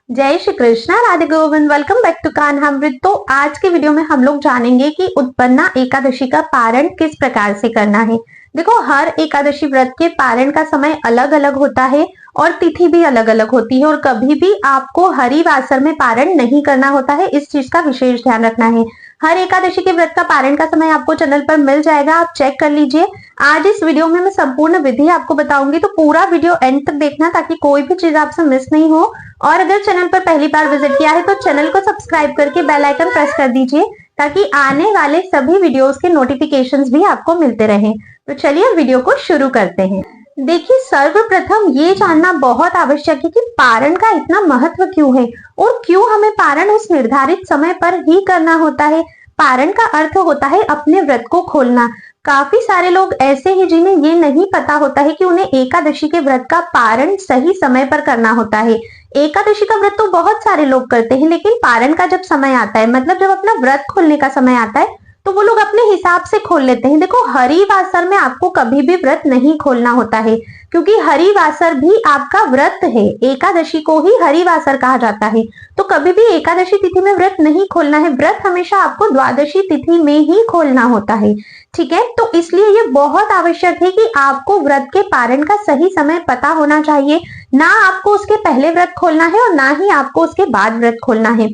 जय Shri Krishna, Radhe Govind. Welcome back to Kanhamrit. तो आज के वीडियो में हम लोग जानेंगे कि उत्पन्ना एकादशी का पारण किस प्रकार से करना है। देखो, हर एकादशी व्रत के पारण का समय अलग अलग होता है और तिथि भी अलग अलग होती है, और कभी भी आपको हरिवासर में पारण नहीं करना होता है। इस चीज का विशेष ध्यान रखना है। हर एकादशी के व्रत का पारण का समय आपको चैनल पर मिल जाएगा, आप चेक कर लीजिए। आज इस वीडियो में मैं संपूर्ण विधि आपको बताऊंगी, तो पूरा वीडियो एंड तक देखना ताकि कोई भी चीज आपसे मिस नहीं हो। और अगर चैनल पर पहली बार विजिट किया है तो चैनल को सब्सक्राइब करके बेल आइकन प्रेस कर दीजिए ताकि आने वाले सभी वीडियोस के नोटिफिकेशंस भी आपको मिलते रहें। तो चलिए वीडियो को शुरू करते हैं। देखिए, सर्वप्रथम ये जानना बहुत आवश्यक है कि पारण का इतना महत्व क्यों है और क्यों हमें पारण उस निर्धारित समय पर ही करना होता है। पारण का अर्थ होता है अपने व्रत को खोलना। काफी सारे लोग ऐसे हैं जिन्हें ये नहीं पता होता है कि उन्हें एकादशी के व्रत का पारण सही समय पर करना होता है। एकादशी का व्रत तो बहुत सारे लोग करते हैं, लेकिन पारण का जब समय आता है, मतलब जब अपना व्रत खोलने का समय आता है, तो वो लोग अपने हिसाब से खोल लेते हैं। देखो, हरिवासर में आपको कभी भी व्रत नहीं खोलना होता है, क्योंकि हरिवासर भी आपका व्रत है। एकादशी को ही हरिवासर कहा जाता है। तो कभी भी एकादशी तिथि में व्रत नहीं खोलना है। व्रत हमेशा आपको द्वादशी तिथि में ही खोलना होता है। ठीक है, तो इसलिए ये बहुत आवश्यक है कि आपको व्रत के पारण का सही समय पता होना चाहिए। ना आपको उसके पहले व्रत खोलना है और ना ही आपको उसके बाद व्रत खोलना है।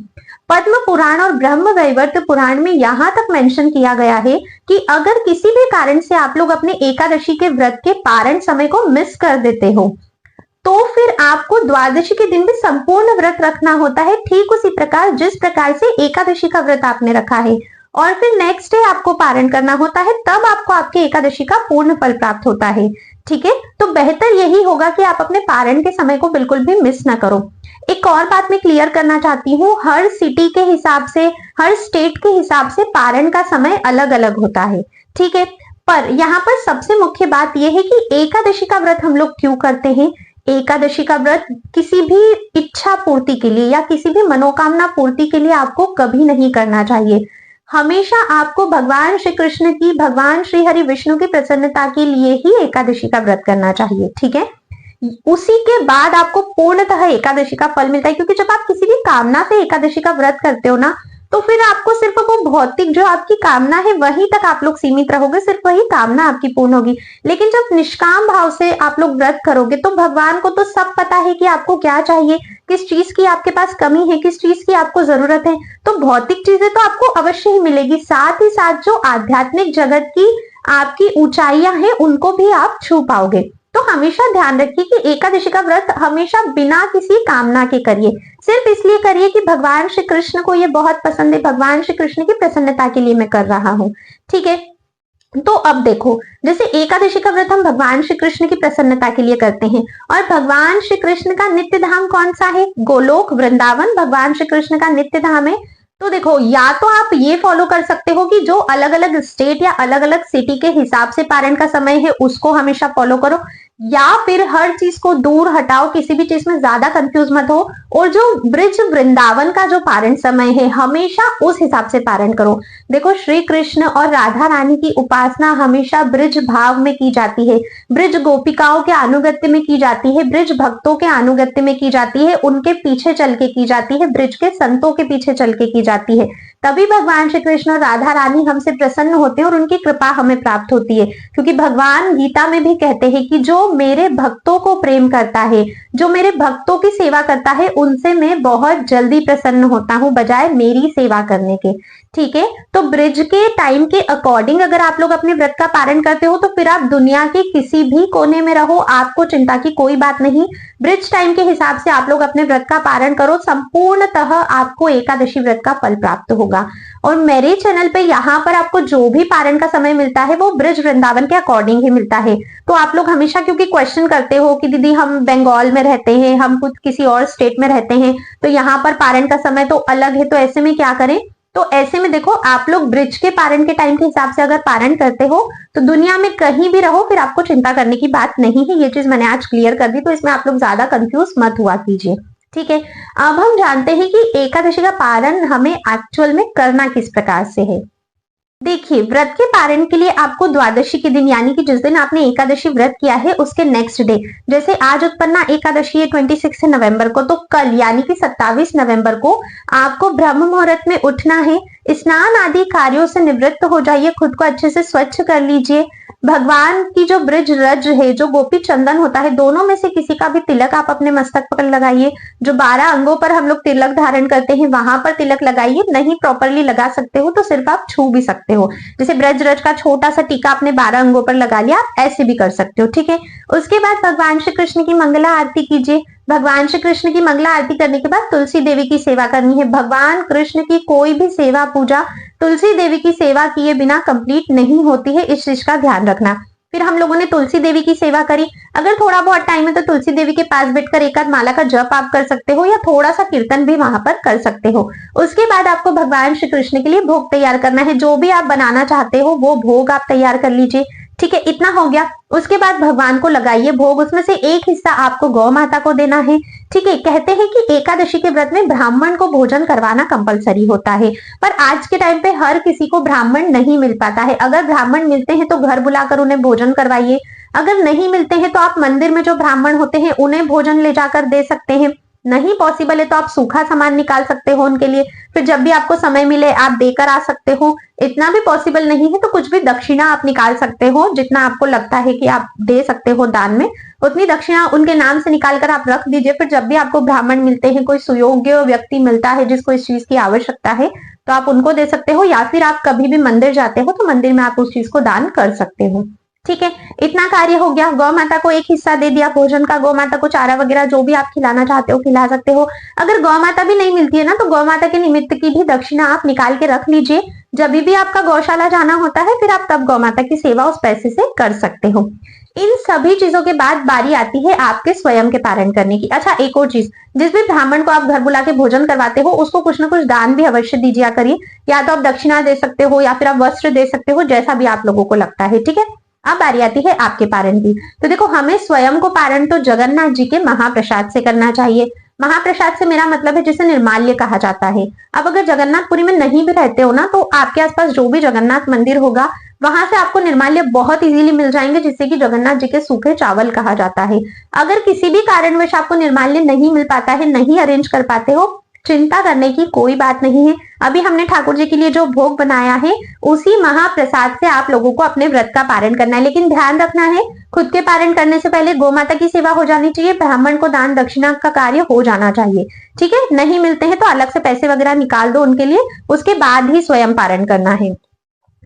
पद्म पुराण और ब्रह्म वैवर्त पुराण में यहाँ तक मेंशन किया गया है कि अगर किसी भी कारण से आप लोग अपने एकादशी के व्रत के पारण समय को मिस कर देते हो, तो फिर आपको द्वादशी के दिन भी संपूर्ण व्रत रखना होता है, ठीक उसी प्रकार जिस प्रकार से एकादशी का व्रत आपने रखा है। और फिर नेक्स्ट डे आपको पारण करना होता है, तब आपको आपके एकादशी का पूर्ण फल प्राप्त होता है। ठीक है, तो बेहतर यही होगा कि आप अपने पारण के समय को बिल्कुल भी मिस ना करो। एक और बात मैं क्लियर करना चाहती हूँ, हर सिटी के हिसाब से, हर स्टेट के हिसाब से पारण का समय अलग अलग होता है। ठीक है, पर यहाँ पर सबसे मुख्य बात यह है कि एकादशी का व्रत हम लोग क्यों करते हैं। एकादशी का व्रत किसी भी इच्छा पूर्ति के लिए या किसी भी मनोकामना पूर्ति के लिए आपको कभी नहीं करना चाहिए। हमेशा आपको भगवान श्री कृष्ण की, भगवान श्री हरि विष्णु की प्रसन्नता के लिए ही एकादशी का व्रत करना चाहिए। ठीक है, उसी के बाद आपको पूर्णतः एकादशी का फल मिलता है, क्योंकि जब आप किसी भी कामना से एकादशी का व्रत करते हो ना, तो फिर आपको सिर्फ वो भौतिक जो आपकी कामना है वहीं तक आप लोग सीमित रहोगे, सिर्फ वही कामना आपकी पूर्ण होगी। लेकिन जब निष्काम भाव से आप लोग व्रत करोगे तो भगवान को तो सब पता है कि आपको क्या चाहिए, किस चीज की आपके पास कमी है, किस चीज की आपको जरूरत है। तो भौतिक चीजें तो आपको अवश्य ही मिलेगी, साथ ही साथ जो आध्यात्मिक जगत की आपकी ऊंचाइयां हैं उनको भी आप छू पाओगे। तो हमेशा ध्यान रखिए कि एकादशी का व्रत हमेशा बिना किसी कामना के करिए, सिर्फ इसलिए करिए कि भगवान श्री कृष्ण को ये बहुत पसंद है, भगवान श्री कृष्ण की प्रसन्नता के लिए मैं कर रहा हूँ। ठीक है, तो अब देखो, जैसे एकादशी का व्रत हम भगवान श्री कृष्ण की प्रसन्नता के लिए करते हैं, और भगवान श्री कृष्ण का नित्य धाम कौन सा है? गोलोक वृंदावन भगवान श्री कृष्ण का नित्य धाम है। तो देखो, या तो आप ये फॉलो कर सकते हो कि जो अलग अलग स्टेट या अलग अलग सिटी के हिसाब से पारण का समय है उसको हमेशा फॉलो करो, या फिर हर चीज को दूर हटाओ, किसी भी चीज में ज्यादा कंफ्यूज मत हो, और जो ब्रिज वृंदावन का जो पारण समय है हमेशा उस हिसाब से पारण करो। देखो, श्री कृष्ण और राधा रानी की उपासना हमेशा ब्रिज भाव में की जाती है, ब्रिज गोपिकाओं के अनुगत्य में की जाती है, ब्रिज भक्तों के अनुगत्य में की जाती है, उनके पीछे चल के की जाती है, ब्रिज के संतों के पीछे चल के की जाती है। तभी भगवान श्री कृष्ण और राधा रानी हमसे प्रसन्न होते हैं और उनकी कृपा हमें प्राप्त होती है। क्योंकि भगवान गीता में भी कहते हैं कि जो मेरे भक्तों को प्रेम करता है, जो मेरे भक्तों की सेवा करता है, उनसे मैं बहुत जल्दी प्रसन्न होता हूँ बजाय मेरी सेवा करने के। ठीक है, तो ब्रिज के टाइम के अकॉर्डिंग अगर आप लोग अपने व्रत का पारण करते हो तो फिर आप दुनिया के किसी भी कोने में रहो, आपको चिंता की कोई बात नहीं। ब्रिज टाइम के हिसाब से आप लोग अपने व्रत का पारण करो, संपूर्णतः आपको एकादशी व्रत का फल प्राप्त होगा। और मेरे चैनल पे यहाँ पर आपको जो भी पारण का समय मिलता है वो ब्रिज वृंदावन के अकॉर्डिंग ही मिलता है। तो आप लोग हमेशा क्योंकि क्वेश्चन करते हो कि दीदी हम बंगाल में रहते हैं, हम कुछ किसी और स्टेट में रहते हैं, तो यहाँ पर पारण का समय तो अलग है, तो ऐसे में क्या करें? तो ऐसे में देखो, आप लोग ब्रिज के पारण के टाइम के हिसाब से अगर पारण करते हो तो दुनिया में कहीं भी रहो, फिर आपको चिंता करने की बात नहीं है। ये चीज मैंने आज क्लियर कर दी, तो इसमें आप लोग ज्यादा कंफ्यूज मत हुआ कीजिए। ठीक है, अब हम जानते हैं कि एकादशी का पारण हमें एक्चुअल में करना किस प्रकार से है। देखिए, व्रत के पारण के लिए आपको द्वादशी के दिन यानी कि जिस दिन आपने एकादशी व्रत किया है उसके नेक्स्ट डे, जैसे आज उत्पन्ना एकादशी है 26 नवंबर को, तो कल यानी कि 27 नवंबर को आपको ब्रह्म मुहूर्त में उठना है। स्नान आदि कार्यों से निवृत्त हो जाइए, खुद को अच्छे से स्वच्छ कर लीजिए। भगवान की जो ब्रज रज है, जो गोपी चंदन होता है, दोनों में से किसी का भी तिलक आप अपने मस्तक पर लगाइए। जो 12 अंगों पर हम लोग तिलक धारण करते हैं वहां पर तिलक लगाइए। नहीं प्रॉपरली लगा सकते हो तो सिर्फ आप छू भी सकते हो, जैसे ब्रज रज का छोटा सा टीका आपने 12 अंगों पर लगा लिया, आप ऐसे भी कर सकते हो। ठीक है, उसके बाद भगवान श्री कृष्ण की मंगला आरती कीजिए। भगवान श्री कृष्ण की मंगला आरती करने के बाद तुलसी देवी की सेवा करनी है। भगवान कृष्ण की कोई भी सेवा पूजा तुलसी देवी की सेवा किए बिना कंप्लीट नहीं होती है, इस चीज का ध्यान रखना। फिर हम लोगों ने तुलसी देवी की सेवा करी, अगर थोड़ा बहुत टाइम है तो तुलसी देवी के पास बैठकर एक आध माला का जप आप कर सकते हो या थोड़ा सा कीर्तन भी वहां पर कर सकते हो। उसके बाद आपको भगवान श्री कृष्ण के लिए भोग तैयार करना है। जो भी आप बनाना चाहते हो वो भोग आप तैयार कर लीजिए। ठीक है, इतना हो गया। उसके बाद भगवान को लगाइए भोग, उसमें से एक हिस्सा आपको गौ माता को देना है। ठीक है, कहते हैं कि एकादशी के व्रत में ब्राह्मण को भोजन करवाना कंपलसरी होता है, पर आज के टाइम पे हर किसी को ब्राह्मण नहीं मिल पाता है। अगर ब्राह्मण मिलते हैं तो घर बुलाकर उन्हें भोजन करवाइए, अगर नहीं मिलते हैं तो आप मंदिर में जो ब्राह्मण होते हैं उन्हें भोजन ले जाकर दे सकते हैं। नहीं पॉसिबल है तो आप सूखा सामान निकाल सकते हो उनके लिए, फिर जब भी आपको समय मिले आप देकर आ सकते हो। इतना भी पॉसिबल नहीं है तो कुछ भी दक्षिणा आप निकाल सकते हो, जितना आपको लगता है कि आप दे सकते हो दान में, उतनी दक्षिणा उनके नाम से निकाल कर आप रख दीजिए। फिर जब भी आपको ब्राह्मण मिलते हैं, कोई सुयोग्य व्यक्ति मिलता है जिसको इस चीज की आवश्यकता है, तो आप उनको दे सकते हो, या फिर आप कभी भी मंदिर जाते हो तो मंदिर में आप उस चीज को दान कर सकते हो। ठीक है, इतना कार्य हो गया। गौ माता को एक हिस्सा दे दिया भोजन का, गौ माता को चारा वगैरह जो भी आप खिलाना चाहते हो खिला सकते हो। अगर गौ माता भी नहीं मिलती है ना तो गौ माता के निमित्त की भी दक्षिणा आप निकाल के रख लीजिए। जब भी आपका गौशाला जाना होता है फिर आप तब गौ माता की सेवा उस पैसे से कर सकते हो। इन सभी चीजों के बाद बारी आती है आपके स्वयं के पारण करने की। अच्छा, एक और चीज, जिस भी ब्राह्मण को आप घर बुला के भोजन करवाते हो उसको कुछ ना कुछ दान भी अवश्य दीजिए करिए। या तो आप दक्षिणा दे सकते हो या फिर आप वस्त्र दे सकते हो, जैसा भी आप लोगों को लगता है। ठीक है, अब बारी आती है आपके पारण की। तो देखो, हमें स्वयं को पारण तो जगन्नाथ जी के महाप्रसाद से करना चाहिए। महाप्रसाद से मेरा मतलब है जिसे निर्माल्य कहा जाता है। अब अगर जगन्नाथपुरी में नहीं भी रहते हो ना तो आपके आसपास जो भी जगन्नाथ मंदिर होगा वहां से आपको निर्माल्य बहुत इजीली मिल जाएंगे, जिससे कि जगन्नाथ जी के सूखे चावल कहा जाता है। अगर किसी भी कारणवश आपको निर्माल्य नहीं मिल पाता है, नहीं अरेंज कर पाते हो, चिंता करने की कोई बात नहीं है। अभी हमने ठाकुर जी के लिए जो भोग बनाया है उसी महाप्रसाद से आप लोगों को अपने व्रत का पारण करना है। लेकिन ध्यान रखना है, खुद के पारण करने से पहले गौ माता की सेवा हो जानी चाहिए, ब्राह्मण को दान दक्षिणा का कार्य हो जाना चाहिए। ठीक है, नहीं मिलते हैं तो अलग से पैसे वगैरह निकाल दो उनके लिए, उसके बाद ही स्वयं पारण करना है।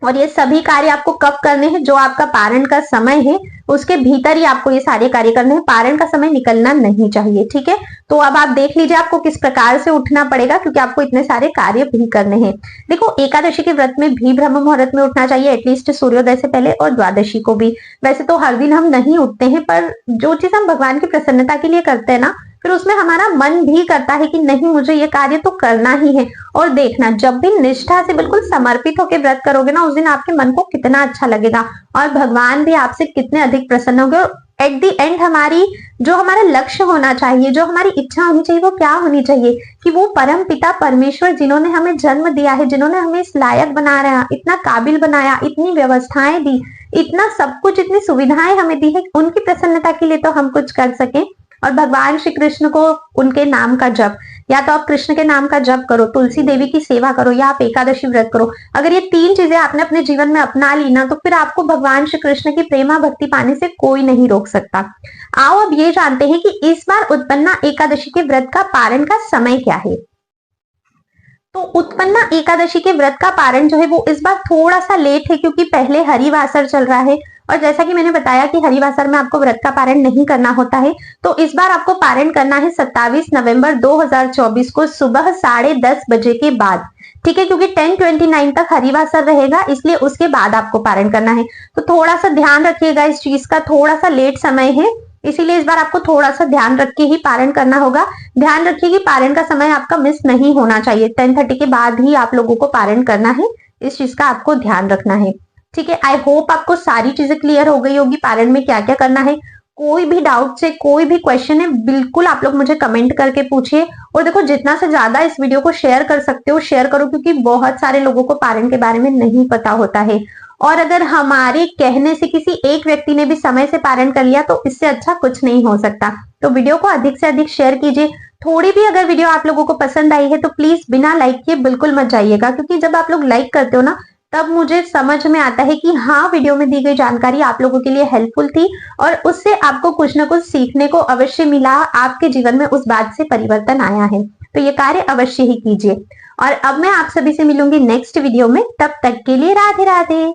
और ये सभी कार्य आपको कब करने हैं, जो आपका पारण का समय है उसके भीतर ही आपको ये सारे कार्य करने हैं। पारण का समय निकलना नहीं चाहिए। ठीक है, तो अब आप देख लीजिए आपको किस प्रकार से उठना पड़ेगा, क्योंकि आपको इतने सारे कार्य भी करने हैं। देखो, एकादशी के व्रत में भी ब्रह्म मुहूर्त में उठना चाहिए, एटलीस्ट सूर्योदय से पहले, और द्वादशी को भी। वैसे तो हर दिन हम नहीं उठते हैं, पर जो चीज हम भगवान की प्रसन्नता के लिए करते हैं ना, फिर उसमें हमारा मन भी करता है कि नहीं, मुझे ये कार्य तो करना ही है। और देखना, जब भी निष्ठा से बिल्कुल समर्पित होकर व्रत करोगे ना, उस दिन आपके मन को कितना अच्छा लगेगा और भगवान भी आपसे कितने अधिक प्रसन्न होंगे। और एट दी एंड हमारी जो हमारा लक्ष्य होना चाहिए, जो हमारी इच्छा होनी चाहिए, वो क्या होनी चाहिए कि वो परम पिता परमेश्वर जिन्होंने हमें जन्म दिया है, जिन्होंने हमें इस लायक बनाया, इतना काबिल बनाया, इतनी व्यवस्थाएं दी, इतना सब कुछ, इतनी सुविधाएं हमें दी है, उनकी प्रसन्नता के लिए तो हम कुछ कर सके। और भगवान श्री कृष्ण को, उनके नाम का जप, या तो आप कृष्ण के नाम का जप करो, तुलसी देवी की सेवा करो, या आप एकादशी व्रत करो। अगर ये तीन चीजें आपने अपने जीवन में अपना ली ना, तो फिर आपको भगवान श्री कृष्ण की प्रेमा भक्ति पाने से कोई नहीं रोक सकता। आओ अब ये जानते हैं कि इस बार उत्पन्ना एकादशी के व्रत का पारण का समय क्या है। तो उत्पन्ना एकादशी के व्रत का पारण जो है वो इस बार थोड़ा सा लेट है, क्योंकि पहले हरिवासर चल रहा है। और जैसा कि मैंने बताया कि हरिवासर में आपको व्रत का पारण नहीं करना होता है, तो इस बार आपको पारण करना है 27 नवंबर 2024 को सुबह 10:30 बजे के बाद। ठीक है, क्योंकि 10/29 तक हरिवासर रहेगा, इसलिए उसके बाद आपको पारण करना है। तो थोड़ा सा ध्यान रखिएगा इस चीज का, थोड़ा सा लेट समय है, इसीलिए इस बार आपको थोड़ा सा ध्यान रख के ही पारण करना होगा। ध्यान रखिए कि पारण का समय आपका मिस नहीं होना चाहिए, 10:30 के बाद ही आप लोगों को पारण करना है, इस चीज का आपको ध्यान रखना है। ठीक है, आई होप आपको सारी चीजें क्लियर हो गई होगी, पारण में क्या क्या करना है। कोई भी डाउट है, कोई भी क्वेश्चन है, बिल्कुल आप लोग मुझे कमेंट करके पूछिए। और देखो जितना से ज्यादा इस वीडियो को शेयर कर सकते हो शेयर करो, क्योंकि बहुत सारे लोगों को पारण के बारे में नहीं पता होता है। और अगर हमारे कहने से किसी एक व्यक्ति ने भी समय से पारण कर लिया तो इससे अच्छा कुछ नहीं हो सकता। तो वीडियो को अधिक से अधिक शेयर कीजिए। थोड़ी भी अगर वीडियो आप लोगों को पसंद आई है तो प्लीज बिना लाइक किए बिल्कुल मत जाइएगा, क्योंकि जब आप लोग लाइक करते हो ना तब मुझे समझ में आता है कि हाँ, वीडियो में दी गई जानकारी आप लोगों के लिए हेल्पफुल थी और उससे आपको कुछ ना कुछ सीखने को अवश्य मिला, आपके जीवन में उस बात से परिवर्तन आया है। तो ये कार्य अवश्य ही कीजिए। और अब मैं आप सभी से मिलूंगी नेक्स्ट वीडियो में, तब तक के लिए राधे राधे।